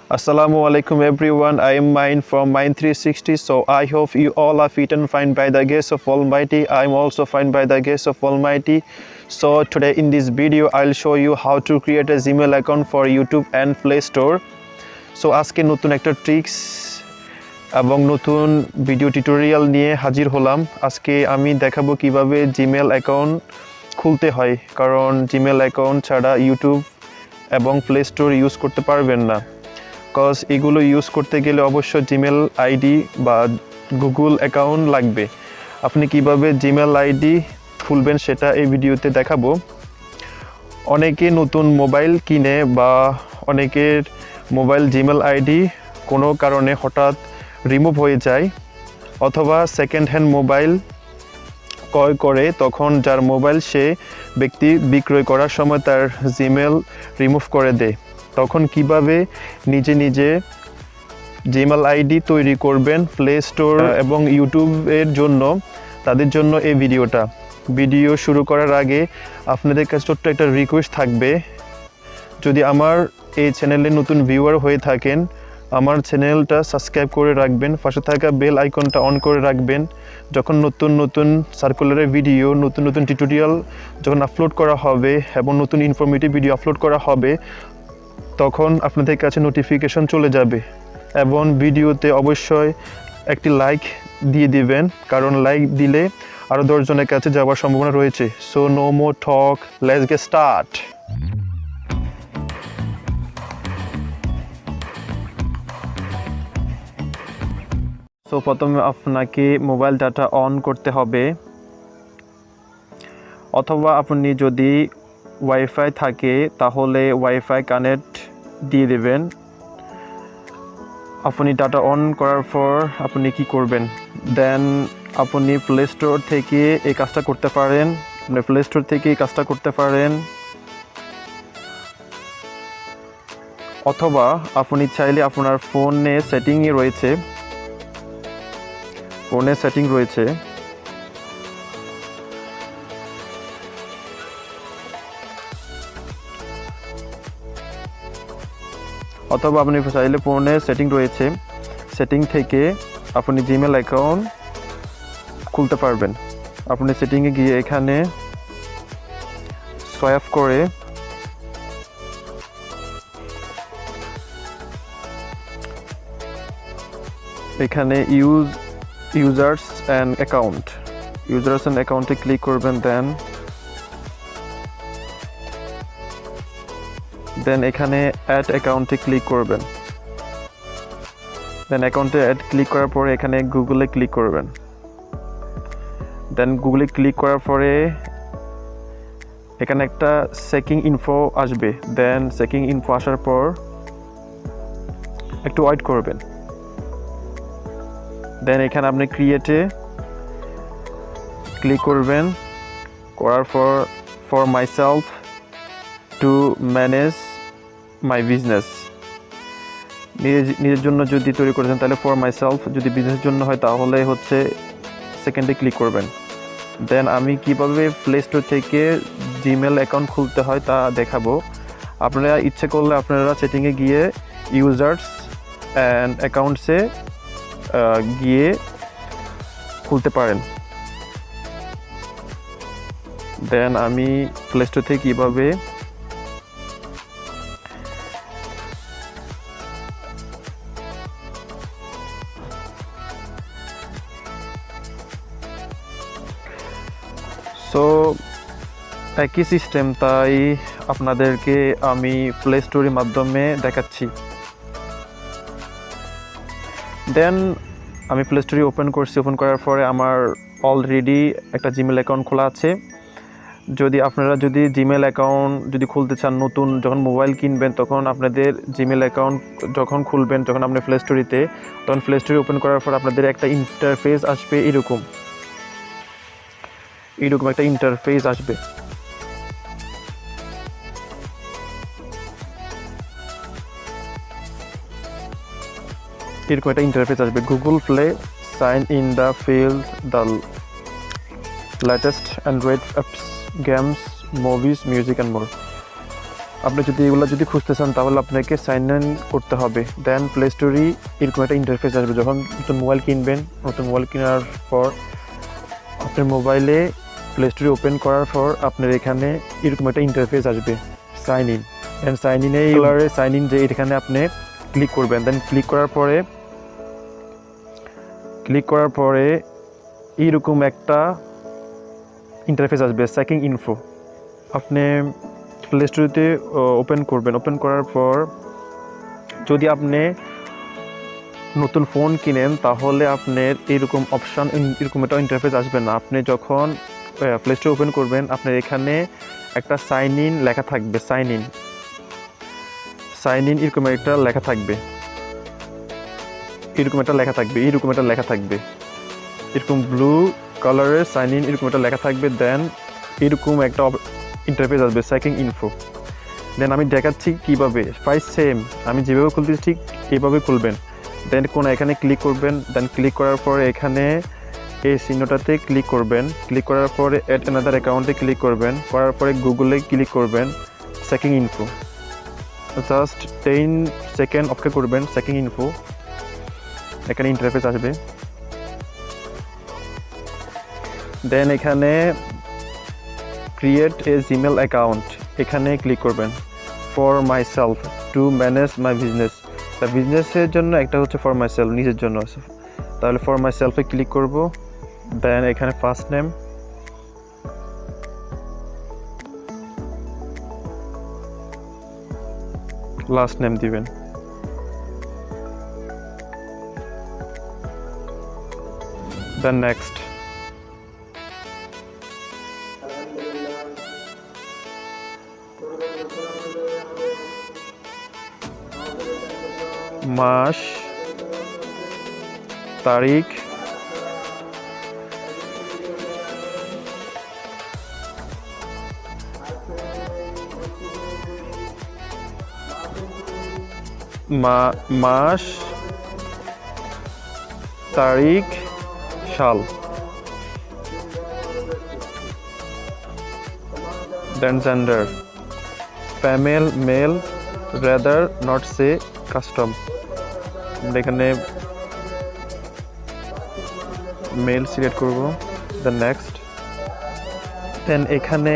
Assalamu alaikum everyone. I am Mayeen from mayeen360. So I hope you all are fit and fine by the grace of Almighty. I am also fine by the grace of Almighty. So today in this video I'll show you how to create a Gmail account for YouTube and Play Store. So আজকে নতুন একটা tricks এবং নতুন video tutorial নিয়ে হাজির হলাম। আজকে আমি দেখাবো কিভাবে জিমেল অ্যাকাউন্ট খুলতে হয়, কারণ জিমেল অ্যাকাউন্ট ছাড়া ইউটিউব এবং প্লে স্টোর ইউজ করতে পারবেন না। কজ এগুলো ইউজ করতে গেলে অবশ্যই জিমেল আইডি বা গুগল অ্যাকাউন্ট লাগবে। আপনি কিভাবে জিমেল আইডি খুলবেন সেটা এই ভিডিওতে দেখাবো। অনেকে নতুন মোবাইল কিনে বা অনেকের মোবাইল জিমেল আইডি কোনো কারণে হঠাৎ রিমুভ হয়ে যায়, অথবা সেকেন্ড হ্যান্ড মোবাইল ক্রয় করে তখন যার মোবাইল সে ব্যক্তি বিক্রয় করার সময় তার জিমেল রিমুভ করে দেয়। তখন কিভাবে নিজে নিজে জিমেল আইডি তৈরি করবেন প্লে স্টোর এবং ইউটিউবের জন্য, তাদের জন্য এই ভিডিও শুরু করার আগে আপনাদের কাছে ছোট্ট একটা রিকোয়েস্ট থাকবে। যদি আমার এই চ্যানেলে নতুন ভিউয়ার হয়ে থাকেন, আমার চ্যানেলটা সাবস্ক্রাইব করে রাখবেন, পাশে থাকা বেল আইকনটা অন করে রাখবেন। যখন নতুন নতুন সার্কুলারের ভিডিও, নতুন নতুন টিউটোরিয়াল যখন আপলোড করা হবে এবং নতুন ইনফরমেটিভ ভিডিও আপলোড করা হবে, তখন আপনাদের কাছে নোটিফিকেশন চলে যাবে। এবং ভিডিওতে অবশ্যই একটি লাইক দিয়ে দিবেন, কারণ লাইক দিলে আরও 10 জনের কাছে যাওয়ার সম্ভাবনা রয়েছে। So no more talk, let's get start. So প্রথমে আপনাকে মোবাইল ডাটা অন করতে হবে, অথবা আপনি যদি ওয়াইফাই থাকে তাহলে ওয়াইফাই কানেক্ট দিয়ে দেবেন। আপনি ডাটা অন করার পর আপনি কি করবেন, দেন আপনি প্লে স্টোর থেকে এই কাজটা করতে পারেন। অথবা আপনি চাইলে আপনার ফোনে সেটিং রয়েছে, সেটিং থেকে আপনি জিমেল অ্যাকাউন্ট খুলতে পারবেন। আপনি সেটিংয়ে গিয়ে এখানে সোয়াইপ করে এখানে ইউজার্স অ্যান্ড অ্যাকাউন্টে ক্লিক করবেন। দেন এখানে অ্যাড অ্যাকাউন্টে ক্লিক করবেন। দেন অ্যাকাউন্টে অ্যাড ক্লিক করার পরে এখানে গুগলে ক্লিক করবেন। দেন গুগলে ক্লিক করার পরে এখানে একটা চেকিং ইনফো আসবে। দেন চেকিং ইনফো আসার পর একটু ওয়েট করবেন। দেন এখানে আপনি ক্রিয়েটে ক্লিক করবেন, করার পর for myself to manage my business, নিজের জন্য যদি তৈরি করেছেন তাহলে ফর মাইসেলফ, যদি বিজনেসের জন্য হয় তাহলে হচ্ছে সেকেন্ডে ক্লিক করবেন। দেন আমি কিভাবে প্লে স্টোর থেকে জিমেল অ্যাকাউন্ট খুলতে হয় তা দেখাবো। আপনারা ইচ্ছে করলে আপনারা সেটিংয়ে গিয়ে ইউজার্স অ্যান্ড অ্যাকাউন্টসে গিয়ে খুলতে পারেন। দেন আমি প্লে স্টোর থেকে কীভাবে একই সিস্টেম, তাই আপনাদেরকে আমি প্লে স্টোরের মাধ্যমে দেখাচ্ছি। দেন আমি প্লে স্টোরে ওপেন করার পরে আমার অলরেডি একটা জিমেল অ্যাকাউন্ট খোলা আছে। আপনারা যদি জিমেল অ্যাকাউন্ট খুলতে চান, নতুন যখন মোবাইল কিনবেন তখন আপনাদের জিমেল অ্যাকাউন্ট যখন খুলবেন, যখন আপনি প্লে স্টোরে ওপেন করার পর আপনাদের একটা ইন্টারফেস আসবে, এরকম একটা ইন্টারফেস আসবে। Google play sign in the field the latest Android apps, games, movies, music and more. আপনি যদি এগুলো যদি খুঁজতে চান তাহলে আপনাকে সাইন ইন করতে হবে। দেন প্লে স্টোরে এরকম একটা ইন্টারফেস আসবে। যখন নতুন মোবাইল কিনবেন, নতুন মোবাইল কেনার পর আপনার মোবাইলে প্লে স্টোরে ওপেন করার পর আপনার এখানে এরকম একটা ইন্টারফেস আসবে, সাইন ইন। দেন সাইন ইনে কালারে সাইন ইন যে এখানে আপনি ক্লিক করবেন। দেন ক্লিক করার পরে এইরকম একটা ইন্টারফেস আসবে, চেকিং ইনফো। আপনি প্লে স্টোরেতে ওপেন করবেন। ওপেন করার পর যদি আপনি নতুন ফোন কিনেন তাহলে আপনার এইরকম অপশান, এরকম একটা ইন্টারফেস আসবে না। আপনি যখন প্লে স্টোর ওপেন করবেন আপনার এখানে একটা সাইন ইন লেখা থাকবে, সাইন ইন এরকম একটা লেখা থাকবে, এরকম একটা লেখা থাকবে, এরকম ব্লু কালারের সাইন ইন এরকম একটা লেখা থাকবে। দেন এরকম একটা ইন্টারফেস আসবে, চেকিং ইনফো। দেন আমি দেখাচ্ছি কীভাবে, প্রায় সেম আমি যেভাবে খুলতেছি ঠিক এইভাবে খুলবেন। দেন এখানে ক্লিক করবেন। দেন ক্লিক করার পরে এখানে এই চিহ্নটাতে ক্লিক করবেন। ক্লিক করার পরে অ্যাড অ্যানাদার অ্যাকাউন্টে ক্লিক করবেন। করার পরে গুগলে ক্লিক করবেন, চেকিং ইনফো। জাস্ট 10 সেকেন্ড অপেক্ষা করবেন, চেকিং ইনফো। এখানে ইন্টারফেস আসবে। দেন এখানে ক্রিয়েট এ জিমেল অ্যাকাউন্ট, এখানে ক্লিক করবেন। For my self to manage my business, তা বিজনেসের জন্য একটা হচ্ছে ফর মাই সেলফ, নিজের জন্য আছে, তাহলে ফর মাই সেলফে ক্লিক করব। দেন এখানে ফার্স্ট নেম, লাস্ট নেম দিবেন। দেন নেক্সট। মাস, তারিখ, মাস, তারিখ, সাল। Then gender, female, male, rather not say custom. এখানে মেল সিলেক্ট করব। Then next. দেন এখানে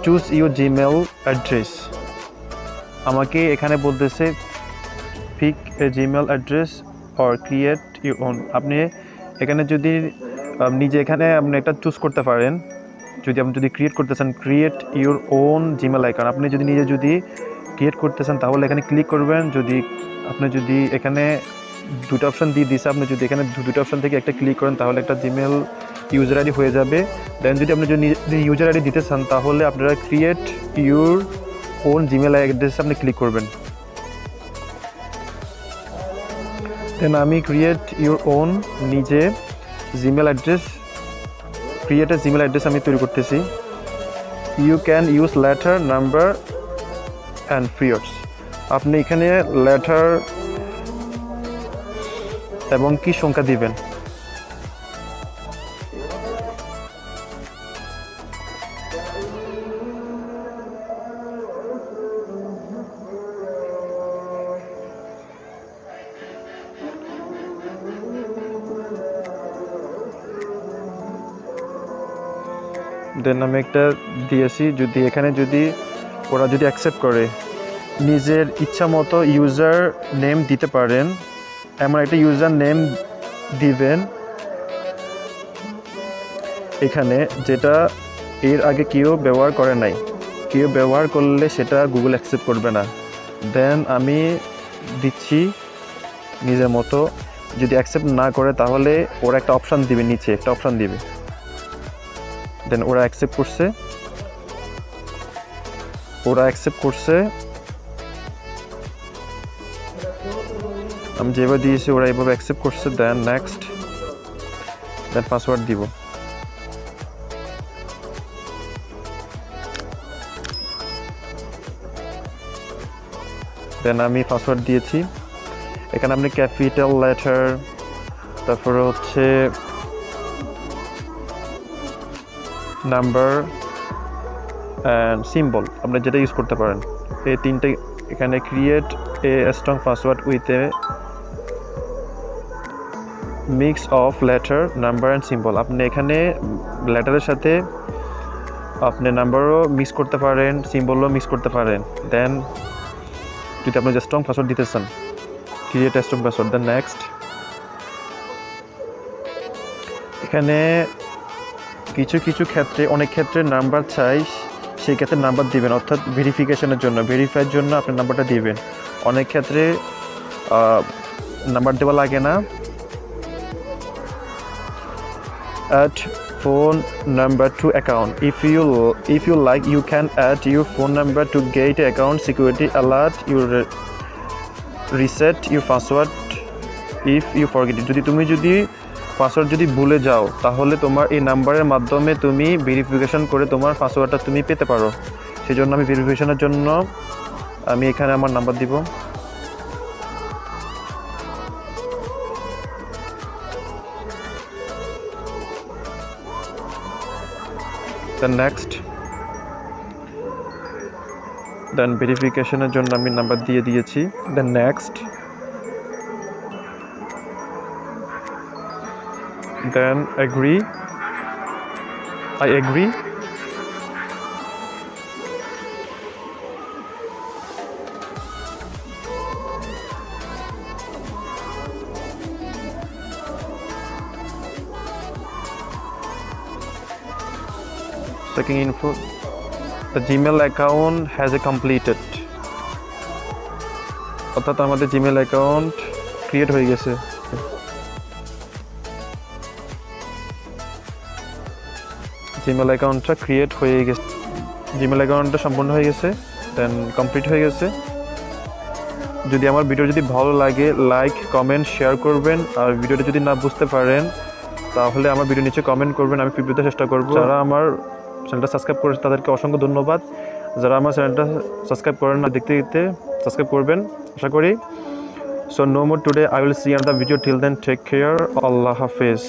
চুজ ইউর জিমেল অ্যাড্রেস, আমাকে এখানে বলতেছে pick a Gmail address or create your own. আপনি এখানে যদি নিজে এখানে আপনি একটা চুজ করতে পারেন। আপনি যদি ক্রিয়েট করতে চান, create your on Gmail account, আপনি যদি নিজে ক্রিয়েট করতে চান তাহলে এখানে ক্লিক করবেন। আপনি এখানে দুটো অপশান দিয়ে দিছে, আপনি যদি এখানে দুটো অপশান থেকে একটা ক্লিক করেন তাহলে একটা জিমেল ইউজার আইডি হয়ে যাবে। দেন যদি আপনি ইউজার আইডি দিতে চান তাহলে আপনারা ক্রিয়েট ইউর ওন জিমেল অ্যাড্রেসে আপনি ক্লিক করবেন। দেন আমি ক্রিয়েট ইউর ওন নিজে Gmail address, create a Gmail address আমি তৈরি করতেছি। You can use letter, number and periods. আপনি এখানে লেটার এবং কি সংখ্যা দিবেন। দেন আমি একটা দিয়েছি। এখানে ওরা অ্যাকসেপ্ট করে, নিজের ইচ্ছা মতো ইউজার নেম দিতে পারেন। এমন একটা ইউজার নেম দিবেন এখানে যেটা এর আগে কেউ ব্যবহার করে নাই। কেউ ব্যবহার করলে সেটা গুগল অ্যাকসেপ্ট করবে না। দেন আমি দিচ্ছি নিজের মতো। যদি অ্যাকসেপ্ট না করে তাহলে ওরা একটা অপশান দিবে, নিচে একটা অপশান দিবে। দেন ওরা অ্যাকসেপ্ট করছে, আমি যেভাবে দিয়েছি ওরা এইভাবে অ্যাকসেপ্ট করছে। দেন নেক্সট। দেন পাসওয়ার্ড দিব। দেন আমি পাসওয়ার্ড দিয়েছি। এখানে আপনি ক্যাপিটাল লেটার, তারপরে হচ্ছে নাম্বার অ্যান্ড সিম্বল আপনি যেটা ইউজ করতে পারেন। এই তিনটে এখানে create a strong password with a mix of letter number and symbol. আপনি এখানে লেটারের সাথে আপনি নাম্বারও মিক্স করতে পারেন, সিম্বলও মিক্স করতে পারেন। দেন যদি আপনি যে স্ট্রং পাসওয়ার্ড দিতে চান, create a strong password. Then next, এখানে কিছু কিছু ক্ষেত্রে অনেক ক্ষেত্রে নাম্বার চাই, সেই ক্ষেত্রে নাম্বার দিবেন, অর্থাৎ ভেরিফিকেশনের জন্য, ভেরিফাইয়ের জন্য আপনি নাম্বারটা দিবেন। অনেক ক্ষেত্রে নাম্বার দেওয়া লাগে না। Add phone number to account. If you like, you can add your phone number to get account security alert. You reset your password if you forget it. যদি পাসওয়ার্ড যদি ভুলে যাও তাহলে তোমার এই নাম্বারের মাধ্যমে তুমি ভেরিফিকেশন করে তোমার পাসওয়ার্ডটা তুমি পেতে পারো। সেই জন্য আমি ভেরিফিকেশনের জন্য আমি এখানে আমার নাম্বার দিব। দেন নেক্সট, দেন ভেরিফিকেশনের জন্য আমি নাম্বার দিয়ে দিয়েছি। Then next, then agree, I agree. Checking info, the Gmail account has a completed, অর্থাৎ আমাদের জিমেল অ্যাকাউন্ট ক্রিয়েট হয়ে গেছে। জিমেল অ্যাকাউন্টটা ক্রিয়েট হয়ে গেছে, জিমেল অ্যাকাউন্টটা সম্পূর্ণ হয়ে গেছে, দেন কমপ্লিট হয়ে গেছে। যদি আমার ভিডিও যদি ভালো লাগে, লাইক কমেন্ট শেয়ার করবেন। আর ভিডিওটা যদি না বুঝতে পারেন তাহলে আমার ভিডিও নিচে কমেন্ট করবেন, আমি ফিডব্যাক দেওয়ার চেষ্টা করব। যারা আমার চ্যানেলটা সাবস্ক্রাইব করেছে তাদেরকে অসংখ্য ধন্যবাদ। যারা আমার চ্যানেলটা সাবস্ক্রাইব করেন না, দেখতে দেখতে সাবস্ক্রাইব করবেন আশা করি। So no more today, I will see you on the video. Till then, take care. Allah Hafiz.